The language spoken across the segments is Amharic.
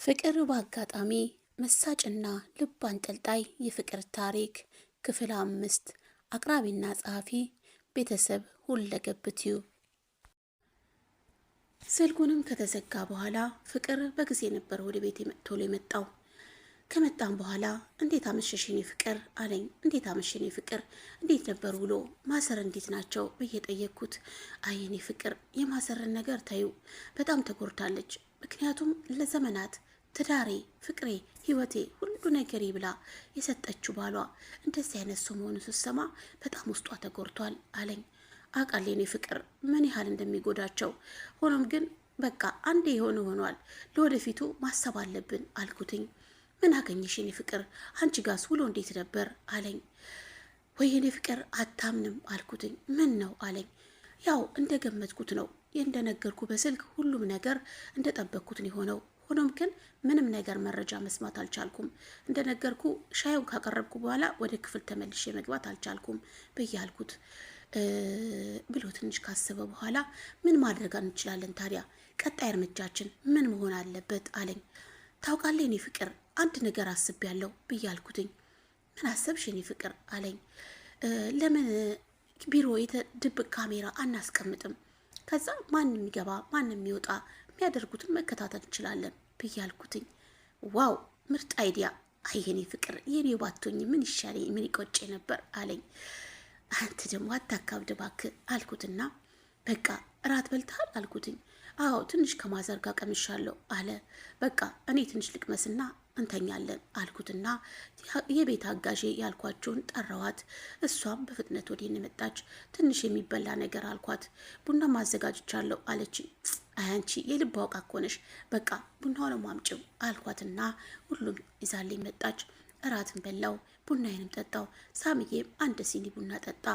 ፍቅር በአጋጣሚ መሳጭና ልብ አንጠልጣይ የፍቅር ታሪክ ክፍል 5 አቅራቢና ጸሐፊ ቤተሰብ ሁለገብ ቲዩብ። ስልኩንም ከተዘጋ በኋላ ፍቅር በጊዜ ነበር ወደ ቤት ቶሎ የመጣው። ከመጣም በኋላ እንዴት አመሸሽ የኔ ፍቅር አለኝ። እንዴት አመሸሽ የኔ ፍቅር፣ እንዴት ነበር ውሎ፣ ማዘር እንዴት ናቸው ብዬ ጠየቅኩት። አይ የኔ ፍቅር የማዘርን ነገር ታዩ በጣም ተጎድታለች። ምክንያቱም ለዘመናት ትዳሬ፣ ፍቅሬ፣ ህይወቴ ሁሉ ነገር ይብላ የሰጠችው ባሏ እንደዚህ አይነት ሰው መሆኑን ስትሰማ በጣም ውስጧ ተጎድቷል አለኝ። አውቃለሁ የኔ ፍቅር ምን ያህል እንደሚጎዳቸው። ሆኖም ግን በቃ አንዴ የሆነ ሆኗል፣ ለወደፊቱ ማሰብ አለብን አልኩትኝ። ምን አገኘሽ የኔ ፍቅር፣ አንቺ ጋስ ውሎ እንዴት ነበር አለኝ። ወይ የኔ ፍቅር አታምንም አልኩትኝ። ምን ነው አለኝ። ያው እንደገመትኩት ነው እንደነገርኩ በስልክ ሁሉም ነገር እንደጠበቅኩት ነው የሆነው። ሆኖም ግን ምንም ነገር መረጃ መስማት አልቻልኩም። እንደነገርኩ ሻዩን ካቀረብኩ በኋላ ወደ ክፍል ተመልሼ መግባት አልቻልኩም ብያልኩት ብሎ ትንሽ ካሰበ በኋላ ምን ማድረግ እንችላለን ታዲያ፣ ቀጣይ እርምጃችን ምን መሆን አለበት አለኝ። ታውቃለህ የኔ ፍቅር አንድ ነገር አስቤያለሁ ብያልኩትኝ። ምን አሰብሽ የኔ ፍቅር አለኝ። ለምን ቢሮ ድብቅ ካሜራ አናስቀምጥም? ከዛ ማንም የሚገባ ማንም የሚወጣ የሚያደርጉትን መከታተል እንችላለን ብያልኩትኝ። ዋው ምርጥ አይዲያ! አይ የኔ ፍቅር የኔ ባቶኝ ምን ይሻለኝ ምን ይቆጨ ነበር አለኝ። አንተ ደግሞ አታካብድ እባክህ አልኩትና በቃ እራት በልተሃል አልኩትኝ። አዎ ትንሽ ከማዘር ጋር ቀምሻለሁ አለ። በቃ እኔ ትንሽ ልቅመስና እንተኛለን አልኩትና የቤት አጋዤ ያልኳቸውን ጠራዋት። እሷም በፍጥነት ወደ እኔ መጣች። ትንሽ የሚበላ ነገር አልኳት። ቡና ማዘጋጅቻለሁ አለች። አንቺ የልብ አውቃ እኮ ነሽ፣ በቃ ቡናውንም አምጪው አልኳትና ሁሉም ይዛልኝ መጣች። እራትን በላው፣ ቡናዬንም ጠጣው። ሳምዬም አንድ ሲኒ ቡና ጠጣ።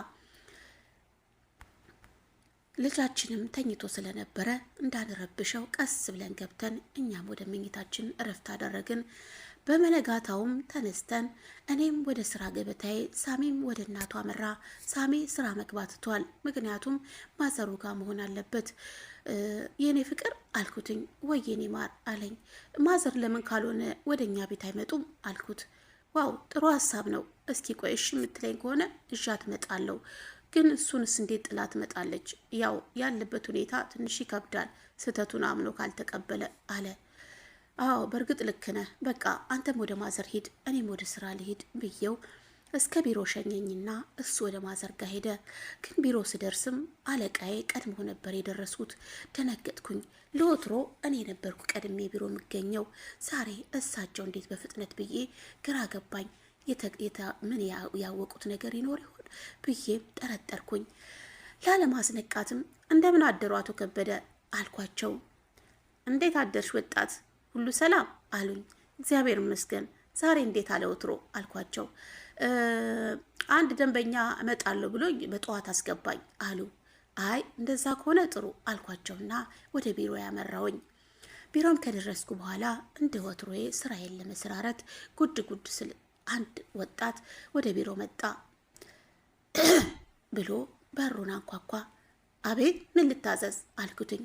ልጃችንም ተኝቶ ስለነበረ እንዳንረብሸው ቀስ ብለን ገብተን እኛም ወደ መኝታችን እረፍት አደረግን። በመነጋታውም ተነስተን እኔም ወደ ስራ ገበታዬ፣ ሳሜም ወደ እናቱ አመራ። ሳሜ ስራ መግባት ትቷል፣ ምክንያቱም ማዘሩ ጋር መሆን አለበት። የኔ ፍቅር አልኩትኝ። ወይ የኔ ማር አለኝ። ማዘር ለምን ካልሆነ ወደ እኛ ቤት አይመጡም አልኩት። ዋው ጥሩ ሀሳብ ነው። እስኪ ቆይሽ የምትለኝ ከሆነ እዣት እመጣለሁ፣ ግን እሱንስ እንዴት ጥላ ትመጣለች? ያው ያለበት ሁኔታ ትንሽ ይከብዳል፣ ስህተቱን አምኖ ካልተቀበለ አለ። አዎ በእርግጥ ልክ ነህ፣ በቃ አንተም ወደ ማዘር ሂድ፣ እኔም ወደ ስራ ልሂድ ብዬው እስከ ቢሮ ሸኘኝና እሱ ወደ ማዘር ጋር ሄደ። ግን ቢሮ ስደርስም አለቃዬ ቀድሞ ነበር የደረስኩት። ደነገጥኩኝ። ለወትሮ እኔ ነበርኩ ቀድሜ ቢሮ የምገኘው፣ ዛሬ እሳቸው እንዴት በፍጥነት ብዬ ግራ ገባኝ። ምን ያወቁት ነገር ይኖር ይሆን ብዬ ጠረጠርኩኝ። ላለማስነቃትም እንደምን አደሩ አቶ ከበደ አልኳቸው። እንዴት አደርሽ ወጣት፣ ሁሉ ሰላም አሉኝ። እግዚአብሔር ይመስገን። ዛሬ እንዴት አለ ወትሮ አልኳቸው። አንድ ደንበኛ እመጣለሁ ብሎኝ በጠዋት አስገባኝ አሉ። አይ እንደዛ ከሆነ ጥሩ አልኳቸውና ወደ ቢሮ ያመራውኝ። ቢሮም ከደረስኩ በኋላ እንደ ወትሮዬ ስራዬን ለመስራረት ጉድ ጉድ ስል አንድ ወጣት ወደ ቢሮ መጣ ብሎ በሩን አንኳኳ። አቤት ምን ልታዘዝ አልኩትኝ።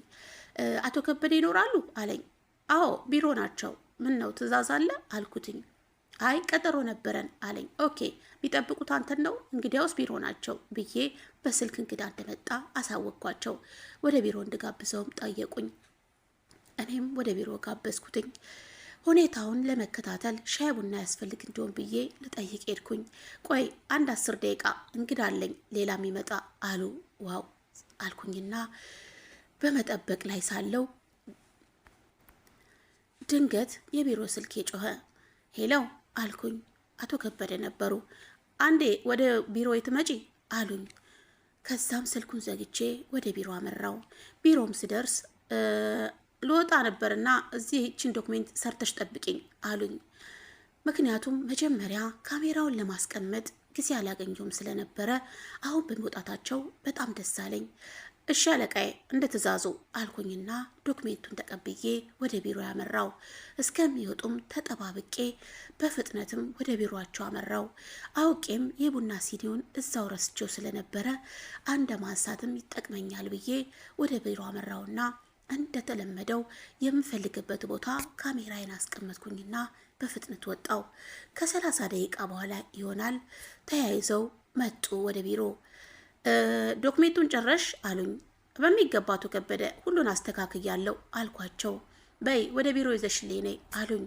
አቶ ከበደ ይኖራሉ አለኝ። አዎ ቢሮ ናቸው። ምን ነው ትእዛዝ አለ አልኩትኝ። አይ ቀጠሮ ነበረን አለኝ። ኦኬ ቢጠብቁት አንተን ነው? እንግዲያውስ ቢሮ ናቸው ብዬ በስልክ እንግዳ እንደመጣ አሳወቅኳቸው። ወደ ቢሮ እንድጋብዘውም ጠየቁኝ። እኔም ወደ ቢሮ ጋበዝኩትኝ። ሁኔታውን ለመከታተል ሻይ ቡና ያስፈልግ እንደሆን ብዬ ልጠይቅ ሄድኩኝ። ቆይ አንድ 10 ደቂቃ እንግዳ አለኝ ሌላ የሚመጣ አሉ። ዋው አልኩኝና በመጠበቅ ላይ ሳለው ድንገት የቢሮ ስልክ ጮኸ። ሄሎ አልኩኝ። አቶ ከበደ ነበሩ። አንዴ ወደ ቢሮ የትመጪ አሉኝ። ከዛም ስልኩን ዘግቼ ወደ ቢሮ አመራው። ቢሮም ስደርስ ልወጣ ነበርና እዚህ ይህችን ዶክሜንት ሰርተሽ ጠብቂኝ አሉኝ። ምክንያቱም መጀመሪያ ካሜራውን ለማስቀመጥ ጊዜ አላገኘሁም ስለነበረ አሁን በመውጣታቸው በጣም ደስ አለኝ። እሺ አለቃዬ እንደ ትእዛዙ አልኩኝና ዶክሜንቱን ተቀብዬ ወደ ቢሮ ያመራው። እስከሚወጡም ተጠባብቄ በፍጥነትም ወደ ቢሮአቸው አመራው። አውቄም የቡና ሲኒውን እዛው ረስቼው ስለነበረ አንድ ማንሳትም ይጠቅመኛል ብዬ ወደ ቢሮ አመራውና እንደተለመደው የምፈልግበት ቦታ ካሜራዬን አስቀመጥኩኝና በፍጥነት ወጣው። ከ30 ደቂቃ በኋላ ይሆናል ተያይዘው መጡ ወደ ቢሮ። ዶክሜንቱን ጨረሽ አሉኝ። በሚገባ አቶ ከበደ ሁሉን አስተካክያለሁ አልኳቸው። በይ ወደ ቢሮ ይዘሽልኝ ነይ አሉኝ።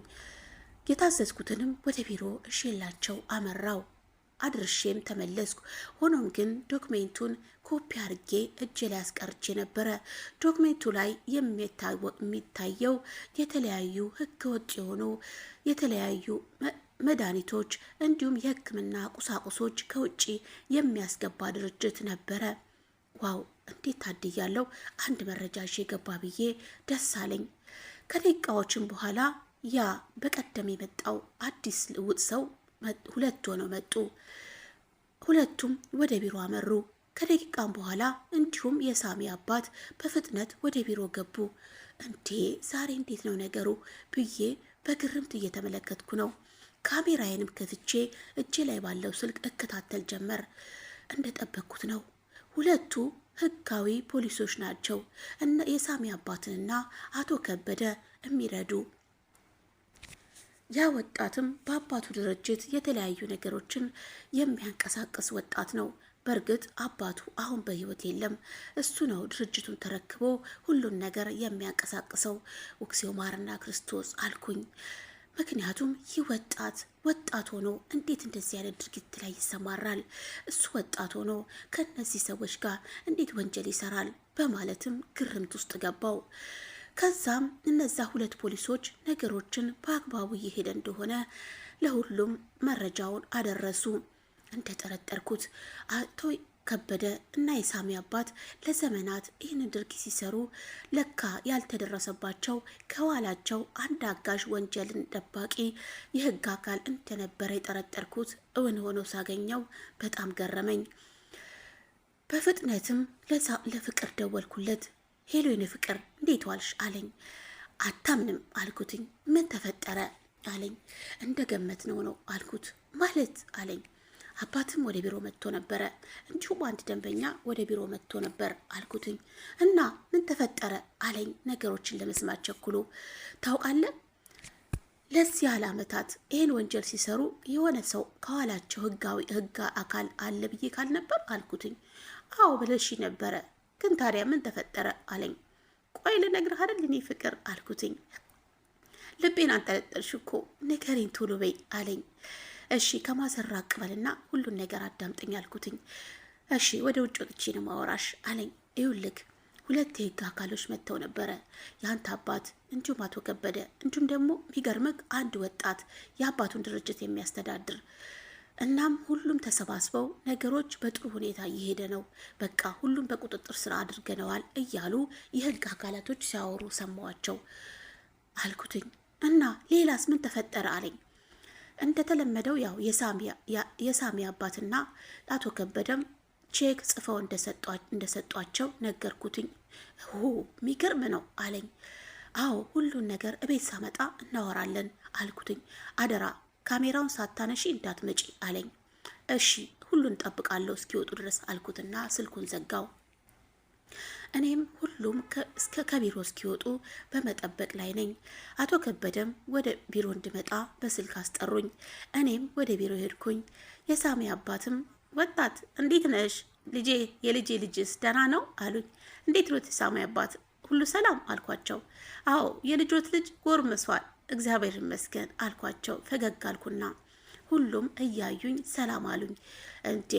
የታዘዝኩትንም ወደ ቢሮ እሽላቸው አመራው። አድርሼም ተመለስኩ። ሆኖም ግን ዶክሜንቱን ኮፒ አድርጌ እጄ ላይ አስቀርቼ ነበረ። ዶክሜንቱ ላይ የሚታየው የተለያዩ ህገወጥ የሆኑ የተለያዩ መድኃኒቶች እንዲሁም የሕክምና ቁሳቁሶች ከውጭ የሚያስገባ ድርጅት ነበረ። ዋው እንዴት ታድያለሁ! አንድ መረጃ ይዤ ገባ ብዬ ደስ አለኝ። ከደቂቃዎችም በኋላ ያ በቀደም የመጣው አዲስ ልውጥ ሰው ሁለት ሆነው መጡ። ሁለቱም ወደ ቢሮ አመሩ። ከደቂቃም በኋላ እንዲሁም የሳሚ አባት በፍጥነት ወደ ቢሮ ገቡ። እንዴ ዛሬ እንዴት ነው ነገሩ ብዬ በግርምት እየተመለከትኩ ነው። ካሜራዬንም ከፍቼ እጄ ላይ ባለው ስልክ እከታተል ጀመር። እንደጠበቅኩት ነው። ሁለቱ ህጋዊ ፖሊሶች ናቸው። እና የሳሚ አባትንና አቶ ከበደ የሚረዱ ያ ወጣትም በአባቱ ድርጅት የተለያዩ ነገሮችን የሚያንቀሳቅስ ወጣት ነው። በእርግጥ አባቱ አሁን በህይወት የለም። እሱ ነው ድርጅቱን ተረክቦ ሁሉን ነገር የሚያንቀሳቅሰው። ወክሴው ማርና ክርስቶስ አልኩኝ። ምክንያቱም ይህ ወጣት ሆኖ እንዴት እንደዚህ አይነት ድርጊት ላይ ይሰማራል? እሱ ወጣት ሆኖ ከነዚህ ሰዎች ጋር እንዴት ወንጀል ይሰራል? በማለትም ግርምት ውስጥ ገባው። ከዛም እነዛ ሁለት ፖሊሶች ነገሮችን በአግባቡ እየሄደ እንደሆነ ለሁሉም መረጃውን አደረሱ። እንደጠረጠርኩት አቶ ከበደ እና የሳሚ አባት ለዘመናት ይህንን ድርጊት ሲሰሩ ለካ ያልተደረሰባቸው ከኋላቸው አንድ አጋዥ ወንጀልን ደባቂ የህግ አካል እንደነበረ የጠረጠርኩት እውን ሆኖ ሳገኘው በጣም ገረመኝ። በፍጥነትም ለፍቅር ደወልኩለት። ሄሎ የኔ ፍቅር እንዴት ዋልሽ አለኝ። አታምንም አልኩትኝ። ምን ተፈጠረ አለኝ። እንደገመት ነው አልኩት። ማለት አለኝ። አባትም ወደ ቢሮ መጥቶ ነበረ፣ እንዲሁም አንድ ደንበኛ ወደ ቢሮ መጥቶ ነበር አልኩትኝ። እና ምን ተፈጠረ አለኝ። ነገሮችን ለመስማት ቸኩሎ ታውቃለህ፣ ለዚህ ያህል ዓመታት ይህን ወንጀል ሲሰሩ የሆነ ሰው ከኋላቸው ህግ አካል አለ ብዬ ካልነበር አልኩትኝ። አዎ ብለሽ ነበረ፣ ግን ታዲያ ምን ተፈጠረ አለኝ። ቆይ ልነግርህ አይደል እኔ ፍቅር አልኩትኝ። ልቤን አንጠለጠልሽ እኮ ንገሪኝ ቶሎ በይ አለኝ። እሺ ከማሰራ አቅበልና ሁሉን ነገር አዳምጠኝ አልኩትኝ። እሺ ወደ ውጭ ወጥቼ ነው ማወራሽ አለኝ። ይኸውልህ ሁለት የህግ አካሎች መጥተው ነበረ፣ የአንተ አባት እንዲሁም አቶ ከበደ እንዲሁም ደግሞ የሚገርምህ አንድ ወጣት የአባቱን ድርጅት የሚያስተዳድር። እናም ሁሉም ተሰባስበው ነገሮች በጥሩ ሁኔታ እየሄደ ነው፣ በቃ ሁሉም በቁጥጥር ስር አድርገነዋል እያሉ የህግ አካላቶች ሲያወሩ ሰማዋቸው አልኩትኝ። እና ሌላስ ምን ተፈጠረ አለኝ። እንደተለመደው ያው የሳሚ አባትና አቶ ከበደም ቼክ ጽፈው እንደሰጧቸው ነገርኩትኝ። የሚገርም ነው አለኝ። አዎ ሁሉን ነገር እቤት ሳመጣ እናወራለን አልኩትኝ። አደራ ካሜራውን ሳታነሺ እንዳትመጪ አለኝ። እሺ ሁሉን ጠብቃለሁ እስኪወጡ ድረስ አልኩትና ስልኩን ዘጋው። እኔም ሁሉም ከቢሮ እስኪወጡ በመጠበቅ ላይ ነኝ። አቶ ከበደም ወደ ቢሮ እንድመጣ በስልክ አስጠሩኝ። እኔም ወደ ቢሮ ሄድኩኝ። የሳሚ አባትም ወጣት እንዴት ነሽ ልጄ፣ የልጄ ልጅስ ደህና ነው አሉኝ። እንዴት ነው የሳሚ አባት ሁሉ ሰላም አልኳቸው። አዎ የልጆት ልጅ ጎርምሷል እግዚአብሔር ይመስገን አልኳቸው። ፈገግ አልኩና ሁሉም እያዩኝ ሰላም አሉኝ። እንዴ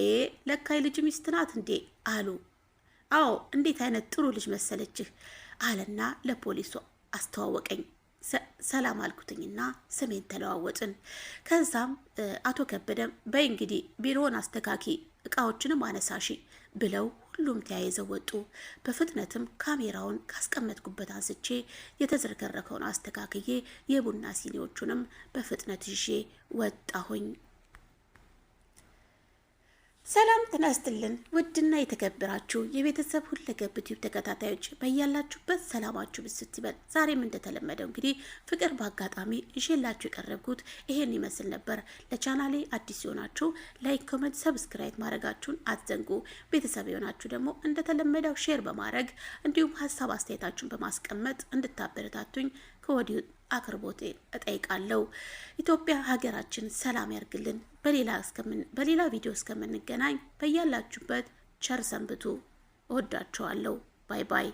ለካ የልጅ ሚስት ናት እንዴ አሉ። አዎ እንዴት አይነት ጥሩ ልጅ መሰለችህ አለና ለፖሊሱ አስተዋወቀኝ። ሰላም አልኩትኝና ስሜን ተለዋወጥን። ከዛም አቶ ከበደም በይ እንግዲህ ቢሮውን አስተካኪ እቃዎችንም አነሳሺ ብለው ሁሉም ተያይዘው ወጡ። በፍጥነትም ካሜራውን ካስቀመጥኩበት አንስቼ የተዝረከረከውን አስተካክዬ የቡና ሲኒዎቹንም በፍጥነት ይዤ ወጣሁኝ። ሰላም ጤና ይስጥልን ውድና የተከበራችሁ የቤተሰብ ሁለገብ ዩቲዩብ ተከታታዮች በያላችሁበት ሰላማችሁ ብስት ይበል። ዛሬም እንደተለመደው እንግዲህ ፍቅር በአጋጣሚ ይዤላችሁ የቀረብኩት ይሄን ይመስል ነበር። ለቻናሌ አዲስ የሆናችሁ ላይክ፣ ኮሜንት፣ ሰብስክራይብ ማድረጋችሁን አትዘንጉ። ቤተሰብ የሆናችሁ ደግሞ እንደተለመደው ሼር በማድረግ እንዲሁም ሀሳብ አስተያየታችሁን በማስቀመጥ እንድታበረታቱኝ ከወዲሁ አቅርቦት እጠይቃለሁ። ኢትዮጵያ ሀገራችን ሰላም ያርግልን። በሌላ ቪዲዮ እስከምንገናኝ በያላችሁበት ቸር ሰንብቱ። እወዳችኋለሁ። ባይ ባይ።